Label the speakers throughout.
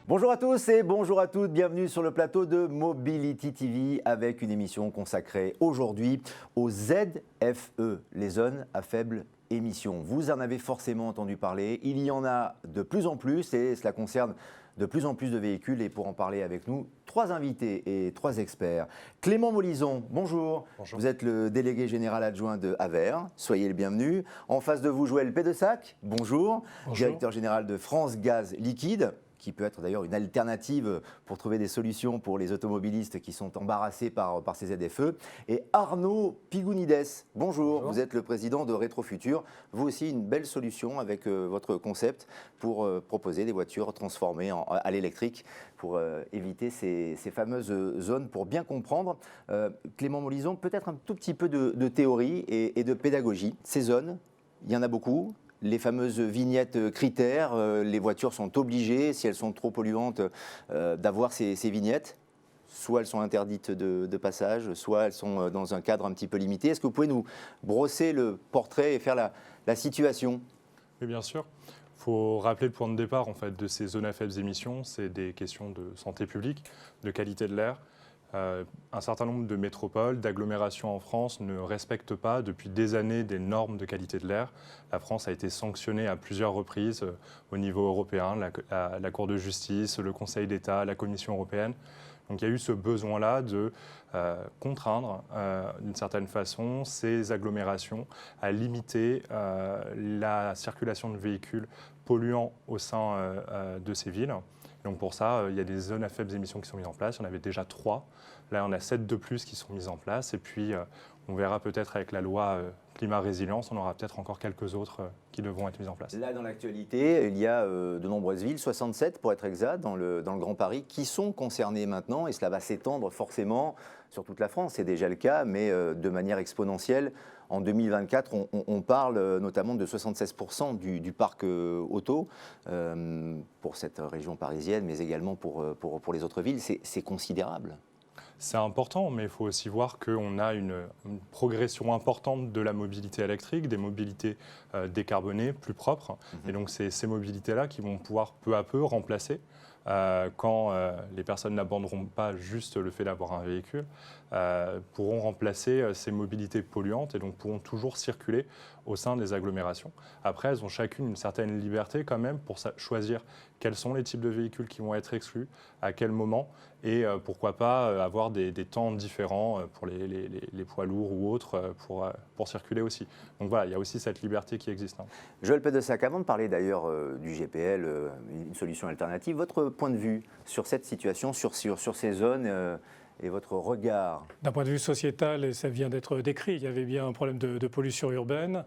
Speaker 1: Bonjour à tous et bonjour à toutes, bienvenue sur le plateau de Mobility TV avec une émission consacrée aujourd'hui aux ZFE, les zones à faible émission. Vous en avez forcément entendu parler, il y en a de plus en plus et cela concerne de plus en plus de véhicules. Et pour en parler avec nous, 3 invités et 3 experts. Clément Molison, bonjour.
Speaker 2: Bonjour.
Speaker 1: Vous êtes le délégué général adjoint de Aver, soyez le bienvenu. En face de vous, Joël Pédessac, bonjour.
Speaker 2: Bonjour.
Speaker 1: Directeur général de France Gaz Liquide, qui peut être d'ailleurs une alternative pour trouver des solutions pour les automobilistes qui sont embarrassés par ces ZFE. Et Arnaud Pigounides, bonjour. Vous êtes le président de Rétrofutur. Vous aussi, une belle solution avec votre concept pour proposer des voitures transformées à l'électrique pour éviter ces fameuses zones. Pour bien comprendre, Clément Molison, peut-être un tout petit peu de théorie et de pédagogie. Ces zones, il y en a beaucoup. Les fameuses vignettes critères, les voitures sont obligées, si elles sont trop polluantes, d'avoir ces vignettes. Soit elles sont interdites de passage, soit elles sont dans un cadre un petit peu limité. Est-ce que vous pouvez nous brosser le portrait et faire la situation ?
Speaker 2: Oui, bien sûr. Il faut rappeler le point de départ en fait, de ces zones à faibles émissions. C'est des questions de santé publique, de qualité de l'air. Un certain nombre de métropoles, d'agglomérations en France ne respectent pas depuis des années des normes de qualité de l'air. La France a été sanctionnée à plusieurs reprises au niveau européen, la Cour de justice, le Conseil d'État, la Commission européenne. Donc il y a eu ce besoin-là de contraindre d'une certaine façon ces agglomérations à limiter la circulation de véhicules polluants au sein de ces villes. Donc pour ça, il y a des zones à faibles émissions qui sont mises en place. Il y en avait déjà 3. Là, on a 7 de plus qui sont mises en place. Et puis, on verra peut-être avec la loi climat résilience, on aura peut-être encore quelques autres qui devront être mises en place.
Speaker 1: Là, dans l'actualité, il y a de nombreuses villes, 67 pour être exact, dans le Grand Paris, qui sont concernées maintenant. Et cela va s'étendre forcément sur toute la France. C'est déjà le cas, mais de manière exponentielle. En 2024, on parle notamment de 76% du parc auto pour cette région parisienne, mais également pour les autres villes. C'est considérable.
Speaker 2: C'est important, mais il faut aussi voir qu'on a une progression importante de la mobilité électrique, des mobilités décarbonées, plus propres. Et donc, c'est ces mobilités-là qui vont pouvoir peu à peu remplacer, quand les personnes n'abandonneront pas juste le fait d'avoir un véhicule, pourront remplacer ces mobilités polluantes et donc pourront toujours circuler au sein des agglomérations. Après, elles ont chacune une certaine liberté quand même pour choisir quels sont les types de véhicules qui vont être exclus, à quel moment, et pourquoi pas avoir des temps différents pour les poids lourds ou autres pour circuler aussi. Donc voilà, il y a aussi cette liberté qui existe.
Speaker 1: Joël Pédessac, avant de parler d'ailleurs du GPL, une solution alternative, votre point de vue sur cette situation, sur ces zones et votre regard?
Speaker 3: D'un point de vue sociétal, et ça vient d'être décrit, il y avait bien un problème de pollution urbaine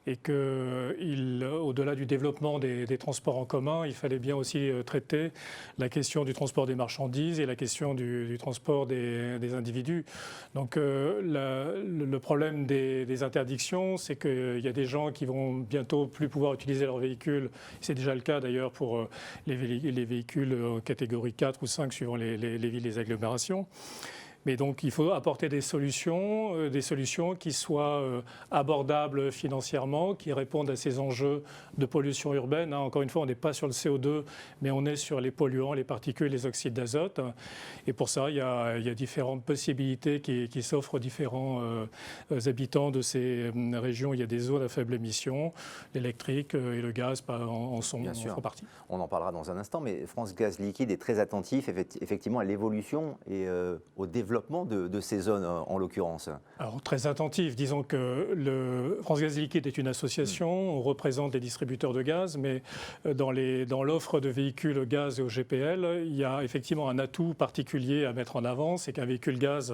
Speaker 3: et qu'au-delà du développement des transports en commun, il fallait bien aussi traiter la question du transport des marchandises et la question du transport des individus. Donc le problème des interdictions, c'est qu'il y a des gens qui vont bientôt plus pouvoir utiliser leur véhicule. C'est déjà le cas d'ailleurs pour les véhicules catégorie 4 ou 5 suivant les villes, les agglomérations. Mais donc, il faut apporter des solutions qui soient abordables financièrement, qui répondent à ces enjeux de pollution urbaine. Encore une fois, on n'est pas sur le CO2, mais on est sur les polluants, les particules, les oxydes d'azote. Et pour ça, il y a différentes possibilités qui s'offrent aux différents habitants de ces régions. Il y a des zones à faible émission, l'électrique et le gaz en font partie.
Speaker 1: On en parlera dans un instant, mais France Gaz Liquide est très attentif effectivement à l'évolution et au développement de ces zones en l'occurrence.
Speaker 3: Alors très attentif, disons que France Gaz Liquide est une association, on représente les distributeurs de gaz, mais dans l'offre de véhicules gaz et au GPL, il y a effectivement un atout particulier à mettre en avant, c'est qu'un véhicule gaz,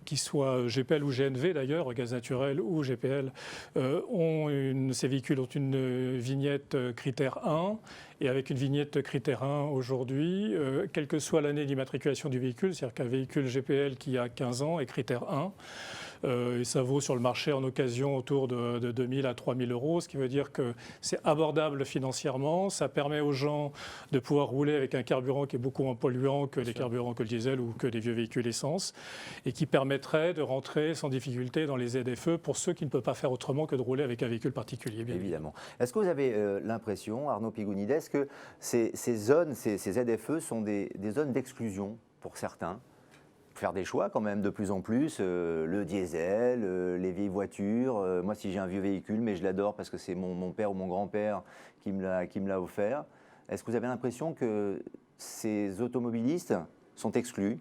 Speaker 3: qui soit GPL ou GNV d'ailleurs, gaz naturel ou GPL, ces véhicules ont une vignette critère 1. Et avec une vignette critère 1 aujourd'hui, quelle que soit l'année d'immatriculation du véhicule, c'est-à-dire qu'un véhicule GPL qui a 15 ans est critère 1, et ça vaut sur le marché en occasion autour de 2 000 à 3 000 euros, ce qui veut dire que c'est abordable financièrement, ça permet aux gens de pouvoir rouler avec un carburant qui est beaucoup moins polluant que les carburants que le diesel ou que les vieux véhicules essence, et qui permettrait de rentrer sans difficulté dans les ZFE pour ceux qui ne peuvent pas faire autrement que de rouler avec un véhicule particulier. Bien
Speaker 1: évidemment. Est-ce que vous avez l'impression, Arnaud Pigounides, que ces zones, ces ZFE sont des zones d'exclusion pour certains? Faire des choix quand même de plus en plus, le diesel, les vieilles voitures. Moi, si j'ai un vieux véhicule, mais je l'adore parce que c'est mon père ou mon grand-père qui me l'a offert. Est-ce que vous avez l'impression que ces automobilistes sont exclus?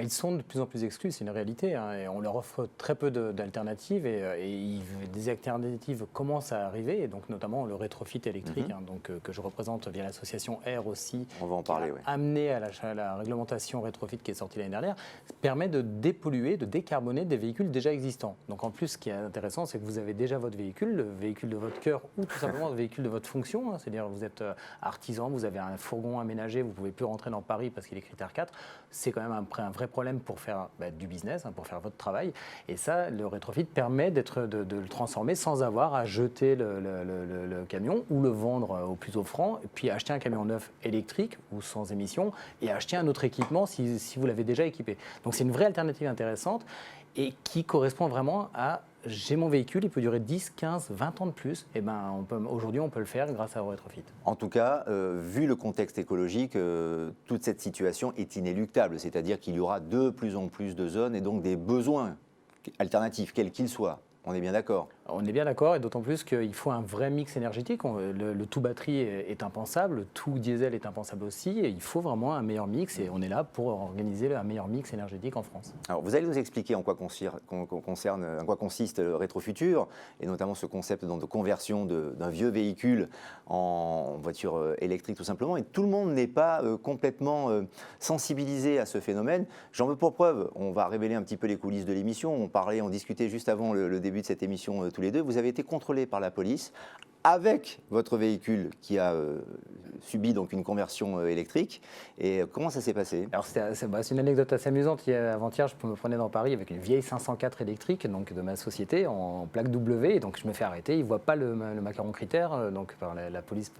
Speaker 4: Ils sont de plus en plus exclus, c'est une réalité, hein, et on leur offre très peu d'alternatives et des alternatives commencent à arriver, et donc notamment le rétrofit électrique, que je représente via l'association Air aussi.
Speaker 1: On va en parler, oui.
Speaker 4: Amené à la réglementation rétrofit qui est sortie l'année dernière, permet de dépolluer, de décarboner des véhicules déjà existants. Donc en plus, ce qui est intéressant, c'est que vous avez déjà votre véhicule, le véhicule de votre cœur ou tout simplement le véhicule de votre fonction, hein, c'est-à-dire vous êtes artisan, vous avez un fourgon aménagé, vous ne pouvez plus rentrer dans Paris parce qu'il est critère 4, c'est quand même un vrai problème pour faire du business, hein, pour faire votre travail. Et ça, le rétrofit permet de le transformer sans avoir à jeter le camion ou le vendre au plus offrant, et puis acheter un camion neuf électrique ou sans émission et acheter un autre équipement si vous l'avez déjà équipé. Donc c'est une vraie alternative intéressante et qui correspond vraiment à j'ai mon véhicule, il peut durer 10, 15, 20 ans de plus. Et aujourd'hui, on peut le faire grâce à Rétrofit.
Speaker 1: En tout cas, vu le contexte écologique, toute cette situation est inéluctable. C'est-à-dire qu'il y aura de plus en plus de zones et donc des besoins alternatifs, quels qu'ils soient. On est bien d'accord?
Speaker 4: On est bien d'accord, et d'autant plus qu'il faut un vrai mix énergétique. Le tout batterie est impensable, le tout diesel est impensable aussi, et il faut vraiment un meilleur mix, et on est là pour organiser un meilleur mix énergétique en France.
Speaker 1: Alors, vous allez nous expliquer en quoi consiste Rétrofutur, et notamment ce concept de conversion d'un vieux véhicule en voiture électrique tout simplement. Et tout le monde n'est pas complètement sensibilisé à ce phénomène. J'en veux pour preuve, on va révéler un petit peu les coulisses de l'émission. On discutait juste avant le début de cette émission tous les deux. Vous avez été contrôlé par la police avec votre véhicule qui a subi donc une conversion électrique. Et comment ça s'est passé?
Speaker 4: Alors c'est une anecdote assez amusante. Avant-hier, je me prenais dans Paris avec une vieille 504 électrique donc de ma société en plaque W. Et donc je me fais arrêter. Ils ne voient pas le macaron critère donc par la police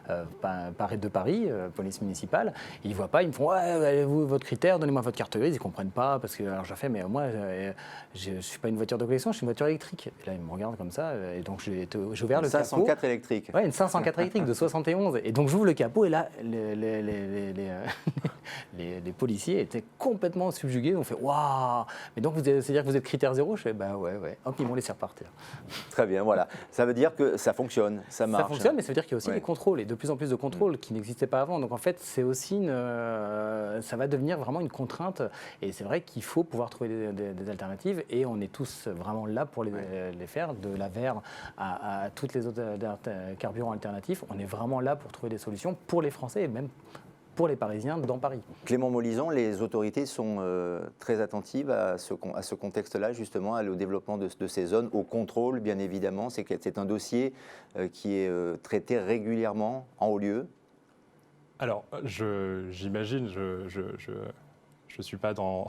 Speaker 4: de Paris, police municipale. Ils ne voient pas. Ils me font votre critère, donnez-moi votre carte grise. Ils ne comprennent pas parce que alors j'ai fait mais moi je ne suis pas une voiture de collection, je suis une voiture électrique. Et là ils me regardent comme ça. Et donc j'ai ouvert le capot.
Speaker 1: 504 électrique.
Speaker 4: Oui, une 504 électrique de 71. Et donc j'ouvre le capot et là, les policiers étaient complètement subjugués. Ils ont fait waouh! Mais donc c'est-à-dire que vous êtes critère 0? Je fais ouais. Hop, ils m'ont laissé repartir.
Speaker 1: Très bien, voilà. Ça veut dire que ça fonctionne, ça marche.
Speaker 4: Ça fonctionne, mais ça veut dire qu'il y a aussi des contrôles et de plus en plus de contrôles qui n'existaient pas avant. Donc en fait, c'est aussi ça va devenir vraiment une contrainte. Et c'est vrai qu'il faut pouvoir trouver des alternatives et on est tous vraiment là pour les faire, de la verre à toutes les autres carburants alternatifs. On est vraiment là pour trouver des solutions pour les Français et même pour les Parisiens dans Paris.
Speaker 1: Clément Molizan, les autorités sont très attentives à ce contexte-là, justement, au développement de ces zones, au contrôle, bien évidemment. C'est un dossier qui est traité régulièrement en haut lieu.
Speaker 2: Alors, j'imagine, je ne suis pas dans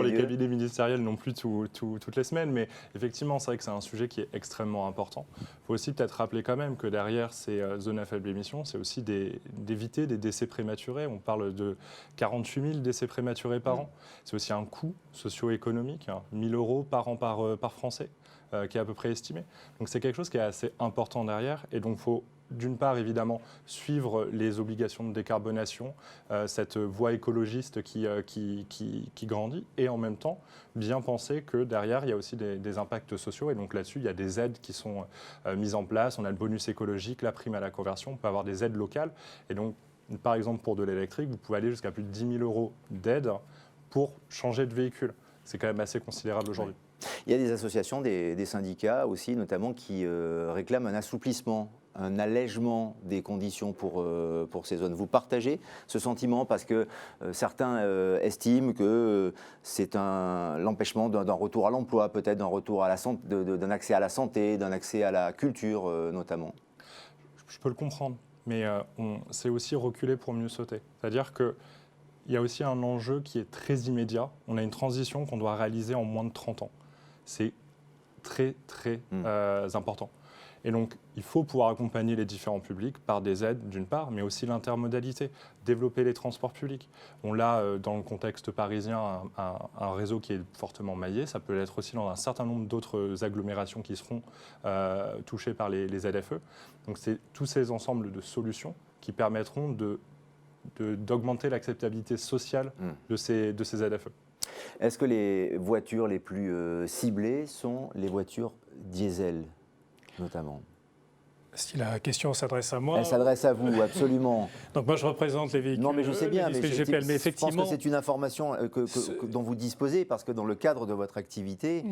Speaker 2: les cabinets ministériels non plus toutes les semaines, mais effectivement, c'est vrai que c'est un sujet qui est extrêmement important. Il faut aussi peut-être rappeler quand même que derrière ces zones à faible émission, c'est aussi d'éviter des décès prématurés. On parle de 48 000 décès prématurés par an. C'est aussi un coût socio-économique, 1 000 euros par an par Français, qui est à peu près estimé. Donc c'est quelque chose qui est assez important derrière, et donc il faut d'une part, évidemment, suivre les obligations de décarbonation, cette voie écologiste qui grandit, et en même temps, bien penser que derrière, il y a aussi des impacts sociaux. Et donc là-dessus, il y a des aides qui sont mises en place. On a le bonus écologique, la prime à la conversion. On peut avoir des aides locales. Et donc, par exemple, pour de l'électrique, vous pouvez aller jusqu'à plus de 10 000 euros d'aide pour changer de véhicule. C'est quand même assez considérable aujourd'hui.
Speaker 1: Il y a des associations, des syndicats aussi, notamment, qui réclament un assouplissement, un allègement des conditions pour ces zones. Vous partagez ce sentiment parce que certains estiment que c'est l'empêchement d'un retour à l'emploi, peut-être d'un retour à d'un accès à la santé, d'un accès à la culture notamment. Je
Speaker 2: peux le comprendre, mais c'est aussi reculer pour mieux sauter. C'est-à-dire que il y a aussi un enjeu qui est très immédiat. On a une transition qu'on doit réaliser en moins de 30 ans. C'est très, très important. Et donc, il faut pouvoir accompagner les différents publics par des aides, d'une part, mais aussi l'intermodalité, développer les transports publics. On l'a dans le contexte parisien, un réseau qui est fortement maillé. Ça peut l'être aussi dans un certain nombre d'autres agglomérations qui seront touchées par les ZFE. Donc, c'est tous ces ensembles de solutions qui permettront d'augmenter l'acceptabilité sociale de ces ZFE.
Speaker 1: Est-ce que les voitures les plus ciblées sont les voitures diesel, notamment?
Speaker 3: Si la question s'adresse à moi.
Speaker 1: Elle s'adresse à vous, absolument.
Speaker 3: Donc moi, je représente les véhicules.
Speaker 1: Non, mais je sais bien, mais
Speaker 3: GPL, mais effectivement,
Speaker 1: je pense que c'est une information dont vous disposez, parce que dans le cadre de votre activité,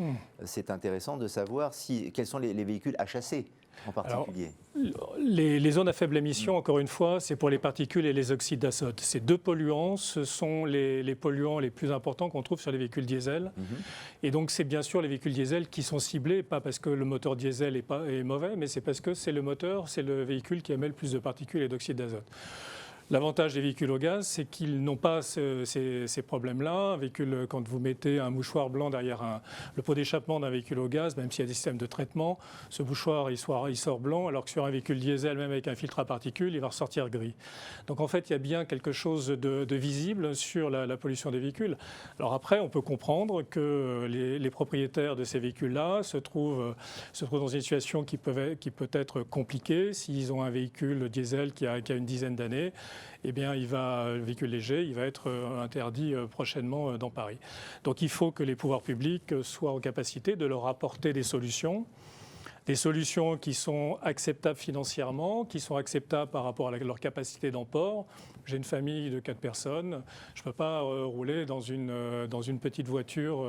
Speaker 1: c'est intéressant de savoir quels sont les véhicules à chasser en particulier.
Speaker 3: Alors, les zones à faible émission, encore une fois, c'est pour les particules et les oxydes d'azote. Ces deux polluants, ce sont les polluants les plus importants qu'on trouve sur les véhicules diesel. Et donc, c'est bien sûr les véhicules diesel qui sont ciblés, pas parce que le moteur diesel est mauvais, mais c'est parce que c'est le moteur, c'est le véhicule qui émet le plus de particules et d'oxydes d'azote. L'avantage des véhicules au gaz, c'est qu'ils n'ont pas ces problèmes-là. Un véhicule, quand vous mettez un mouchoir blanc derrière le pot d'échappement d'un véhicule au gaz, même s'il y a des systèmes de traitement, ce mouchoir, il sort blanc, alors que sur un véhicule diesel, même avec un filtre à particules, il va ressortir gris. Donc en fait, il y a bien quelque chose de visible sur la pollution des véhicules. Alors après, on peut comprendre que les propriétaires de ces véhicules-là se trouvent dans une situation qui peut être compliquée. S'ils ont un véhicule diesel qui a une dizaine d'années, eh bien, le véhicule léger, il va être interdit prochainement dans Paris. Donc il faut que les pouvoirs publics soient en capacité de leur apporter des solutions qui sont acceptables financièrement, qui sont acceptables par rapport à leur capacité d'emport. J'ai une famille de 4 personnes, je ne peux pas rouler dans une petite voiture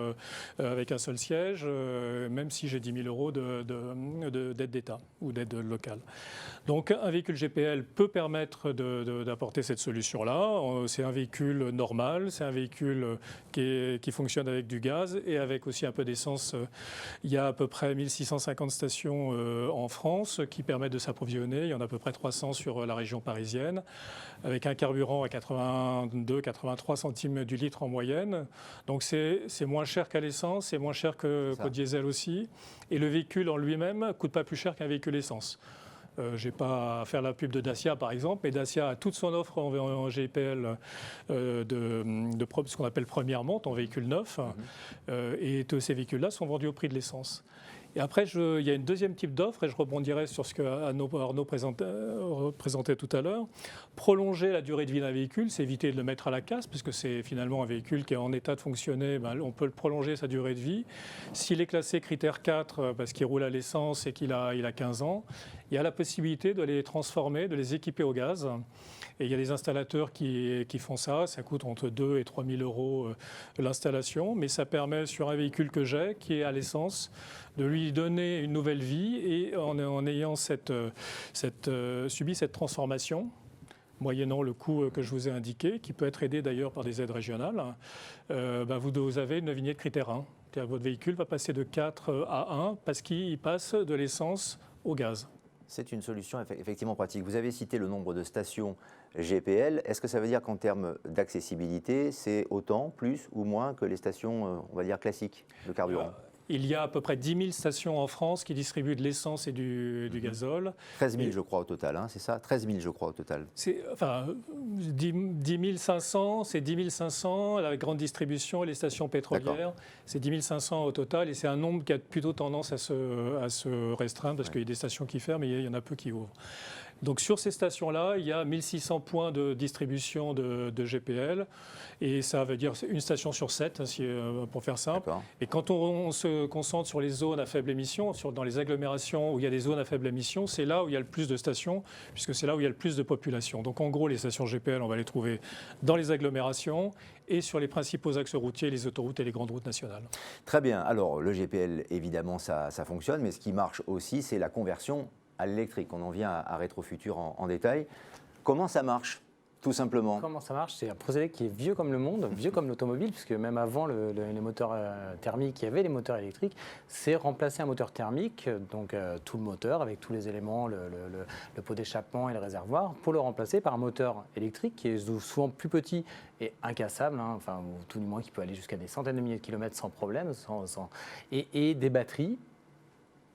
Speaker 3: avec un seul siège, même si j'ai 10 000 € d'aide d'État ou d'aide locale. Donc un véhicule GPL peut permettre d'apporter cette solution-là. C'est un véhicule normal, c'est un véhicule qui fonctionne avec du gaz et avec aussi un peu d'essence. Il y a à peu près 1650 stations en France qui permettent de s'approvisionner. Il y en a à peu près 300 sur la région parisienne, avec un carburant à 82-83 centimes du litre en moyenne. Donc c'est moins cher qu'à l'essence, c'est moins cher qu'au diesel aussi. Et le véhicule en lui-même ne coûte pas plus cher qu'un véhicule essence. Je n'ai pas à faire la pub de Dacia, par exemple, mais Dacia a toute son offre en GPL ce qu'on appelle première monte, en véhicule neuf, et tous ces véhicules-là sont vendus au prix de l'essence. Et après, il y a une deuxième type d'offre, et je rebondirai sur ce que Arnaud présentait tout à l'heure. Prolonger la durée de vie d'un véhicule, c'est éviter de le mettre à la casse, parce que c'est finalement un véhicule qui est en état de fonctionner, on peut le prolonger sa durée de vie. S'il est classé critère 4, parce qu'il roule à l'essence et qu'il a 15 ans, il y a la possibilité de les transformer, de les équiper au gaz. Et il y a des installateurs qui font ça. Ça coûte entre 2 et 3 000 € l'installation. Mais ça permet, sur un véhicule que j'ai, qui est à l'essence, de lui donner une nouvelle vie. Et en ayant subi cette transformation, moyennant le coût que je vous ai indiqué, qui peut être aidé d'ailleurs par des aides régionales, vous avez une vignette critère 1. C'est-à-dire que votre véhicule va passer de 4 à 1 parce qu'il passe de l'essence au gaz.
Speaker 1: C'est une solution effectivement pratique. Vous avez cité le nombre de stations GPL. Est-ce que ça veut dire qu'en termes d'accessibilité, c'est autant, plus ou moins que les stations, on va dire, classiques de carburant?
Speaker 3: Il y a à peu près 10 000 stations en France qui distribuent de l'essence et du gazole.
Speaker 1: 13 000, je crois, au total, c'est ça? 13 000, je crois, au total.
Speaker 3: 10 500, c'est 10 500, la grande distribution et les stations pétrolières, c'est 10 500 au total. Et c'est un nombre qui a plutôt tendance à se restreindre, parce qu'il y a des stations qui ferment et il y en a peu qui ouvrent. Donc sur ces stations-là, il y a 1600 points de distribution de GPL, et ça veut dire une station sur 7, pour faire simple. Et quand on se concentre sur les zones à faible émission, dans les agglomérations où il y a des zones à faible émission, c'est là où il y a le plus de stations, puisque c'est là où il y a le plus de population. Donc en gros, les stations GPL, on va les trouver dans les agglomérations et sur les principaux axes routiers, les autoroutes et les grandes routes nationales.
Speaker 1: Très bien. Alors le GPL, évidemment, ça fonctionne, mais ce qui marche aussi, c'est la conversion à l'électrique. On en vient à Rétrofutur en détail. Comment ça marche tout simplement.
Speaker 4: Comment ça marche? C'est un procédé qui est vieux comme le monde, vieux comme l'automobile, puisque même avant les moteurs thermiques, il y avait les moteurs électriques. C'est remplacer un moteur thermique, donc tout le moteur avec tous les éléments, le pot d'échappement et le réservoir, pour le remplacer par un moteur électrique qui est souvent plus petit et incassable, hein, enfin, ou tout du moins qui peut aller jusqu'à des centaines de milliers de kilomètres sans problème, et des batteries.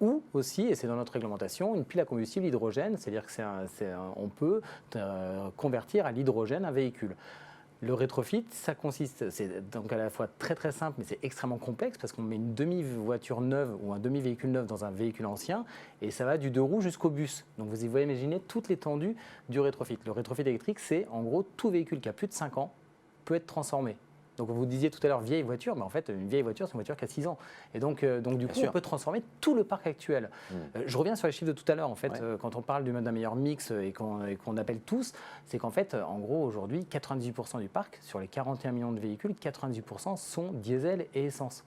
Speaker 4: Ou aussi, et c'est dans notre réglementation, une pile à combustible hydrogène, c'est-à-dire qu'on peut convertir à l'hydrogène un véhicule. Le rétrofit, ça consiste, c'est donc à la fois très très simple, mais c'est extrêmement complexe parce qu'on met une demi-voiture neuve ou un demi-véhicule neuf dans un véhicule ancien et ça va du 2 roues jusqu'au bus. Donc vous pouvez imaginer toute l'étendue du rétrofit. Le rétrofit électrique, c'est en gros tout véhicule qui a plus de 5 ans peut être transformé. Donc vous disiez tout à l'heure vieille voiture, mais en fait une vieille voiture c'est une voiture qui a 6 ans. Et donc du coup on peut transformer tout le parc actuel. Je reviens sur les chiffres de tout à l'heure. En fait, quand on parle d'un meilleur mix et qu'on appelle tous, c'est qu'en fait en gros aujourd'hui 98% du parc, sur les 41 millions de véhicules, 98% sont diesel et essence.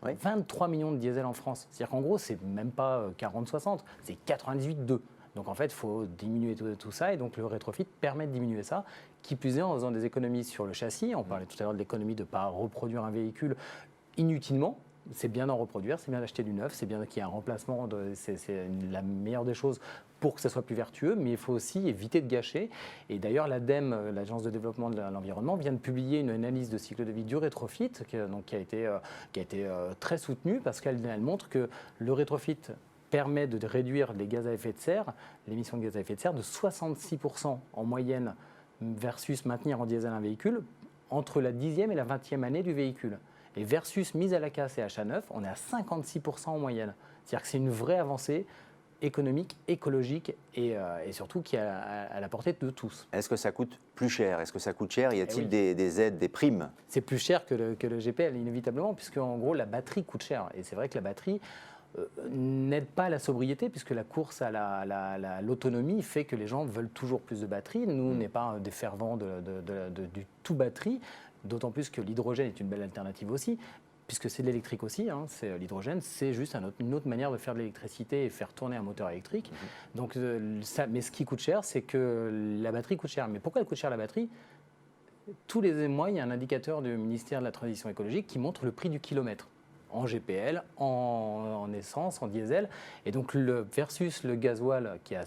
Speaker 4: 23 millions de diesel en France. C'est-à-dire qu'en gros c'est même pas 40-60, c'est 98-2. Donc en fait, il faut diminuer tout ça et donc le rétrofit permet de diminuer ça. Qui plus est en faisant des économies sur le châssis. On parlait tout à l'heure de l'économie de ne pas reproduire un véhicule inutilement. C'est bien d'en reproduire, c'est bien d'acheter du neuf, c'est bien qu'il y ait un remplacement, c'est la meilleure des choses pour que ça soit plus vertueux, mais il faut aussi éviter de gâcher. Et d'ailleurs, l'ADEME, l'Agence de développement de l'environnement, vient de publier une analyse de cycle de vie du rétrofit qui a été très soutenue parce qu'elle montre que le rétrofit permet de réduire les gaz à effet de serre, l'émission de gaz à effet de serre de 66% en moyenne versus maintenir en diesel un véhicule entre la 10e et la 20e année du véhicule. Et versus mise à la casse et achat neuf, on est à 56% en moyenne. C'est-à-dire que c'est une vraie avancée économique, écologique et surtout qui est à la portée de tous.
Speaker 1: Est-ce que ça coûte plus cher? Est-ce que ça coûte cher? Y a-t-il des aides, des primes?
Speaker 4: C'est plus cher que le GPL, inévitablement, puisque en gros la batterie coûte cher. Et c'est vrai que la batterie n'aide pas à la sobriété puisque la course à l'autonomie fait que les gens veulent toujours plus de batterie. Nous, on n'est pas des fervents du tout batterie, d'autant plus que l'hydrogène est une belle alternative aussi, puisque c'est de l'électrique aussi. Hein, l'hydrogène, c'est juste une autre manière de faire de l'électricité et faire tourner un moteur électrique. Donc, mais ce qui coûte cher, c'est que la batterie coûte cher. Mais pourquoi elle coûte cher la batterie? Tous les mois, il y a un indicateur du ministère de la Transition écologique qui montre le prix du kilomètre. En GPL, en essence, en diesel. Et donc, versus le gasoil qui est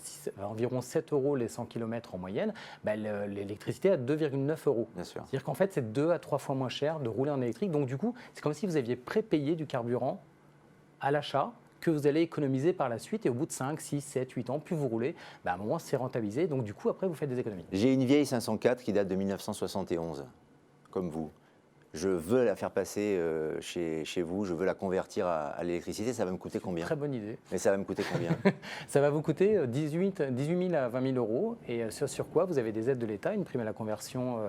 Speaker 4: à environ 7 € les 100 km en moyenne, l'électricité à 2,9 €. C'est-à-dire qu'en fait, c'est 2 à 3 fois moins cher de rouler en électrique. Donc, du coup, c'est comme si vous aviez prépayé du carburant à l'achat que vous allez économiser par la suite. Et au bout de 5, 6, 7, 8 ans, plus vous roulez, à un moment, c'est rentabilisé. Donc, du coup, après, vous faites des économies.
Speaker 1: J'ai une vieille 504 qui date de 1971, comme vous. Je veux la faire passer chez vous, je veux la convertir à l'électricité, ça va me coûter combien?
Speaker 4: Très bonne idée.
Speaker 1: Mais ça va me coûter combien?
Speaker 4: Ça va vous coûter 18 000 à 20 000 €. Et sur quoi vous avez des aides de l'État, une prime à la conversion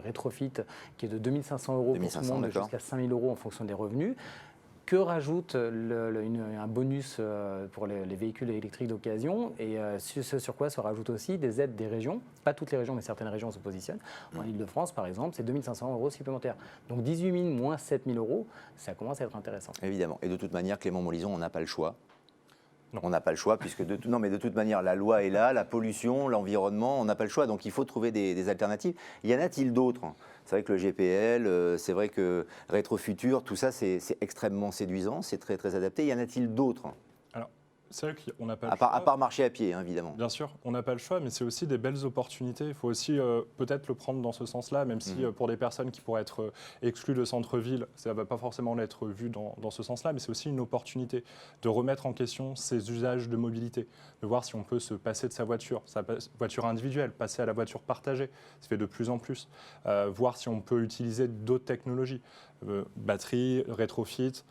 Speaker 4: rétrofit qui est de 2 500 € pour tout le monde, jusqu'à 5 000 € en fonction des revenus. Que rajoute un bonus pour les véhicules électriques d'occasion et ce sur quoi se rajoutent aussi des aides des régions, pas toutes les régions mais certaines régions se positionnent. En Ile-de-France par exemple, c'est 2 500 € supplémentaires. Donc 18 000 moins 7 000 €, ça commence à être intéressant.
Speaker 1: Évidemment. Et de toute manière, Clément Montlison, on n'a pas le choix. Non. On n'a pas le choix puisque de toute manière, la loi est là, la pollution, l'environnement, on n'a pas le choix. Donc il faut trouver des alternatives. Y en a-t-il d'autres? C'est vrai que le GPL, c'est vrai que Rétrofutur, tout ça, c'est extrêmement séduisant, c'est très, très adapté. Y en a-t-il d'autres?
Speaker 2: Alors, c'est vrai qu'on n'a pas le choix.
Speaker 1: À part marcher à pied, hein, évidemment.
Speaker 2: Bien sûr, on n'a pas le choix, mais c'est aussi des belles opportunités. Il faut aussi peut-être le prendre dans ce sens-là, même si pour des personnes qui pourraient être exclues de centre-ville, ça ne va pas forcément être vu dans ce sens-là, mais c'est aussi une opportunité de remettre en question ses usages de mobilité, de voir si on peut se passer de sa voiture individuelle, passer à la voiture partagée, ça fait de plus en plus, voir si on peut utiliser d'autres technologies, batterie, rétrofit,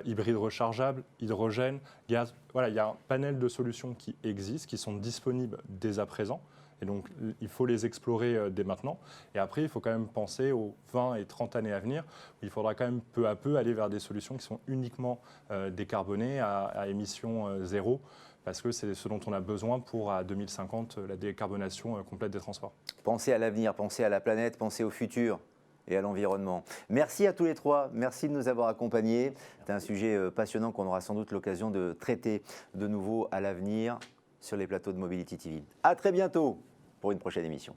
Speaker 2: hybride rechargeable, hydrogène, gaz. Voilà, il y a un panel de solutions qui existent, qui sont disponibles dès à présent. Et donc, il faut les explorer dès maintenant. Et après, il faut quand même penser aux 20 et 30 années à venir, où il faudra quand même peu à peu aller vers des solutions qui sont uniquement décarbonées, à émissions zéro, parce que c'est ce dont on a besoin pour, à 2050, la décarbonation complète des transports.
Speaker 1: Pensez à l'avenir, pensez à la planète, pensez au futur et à l'environnement. Merci à tous les trois, merci de nous avoir accompagnés. C'est un sujet passionnant qu'on aura sans doute l'occasion de traiter de nouveau à l'avenir sur les plateaux de Mobility TV. À très bientôt pour une prochaine émission.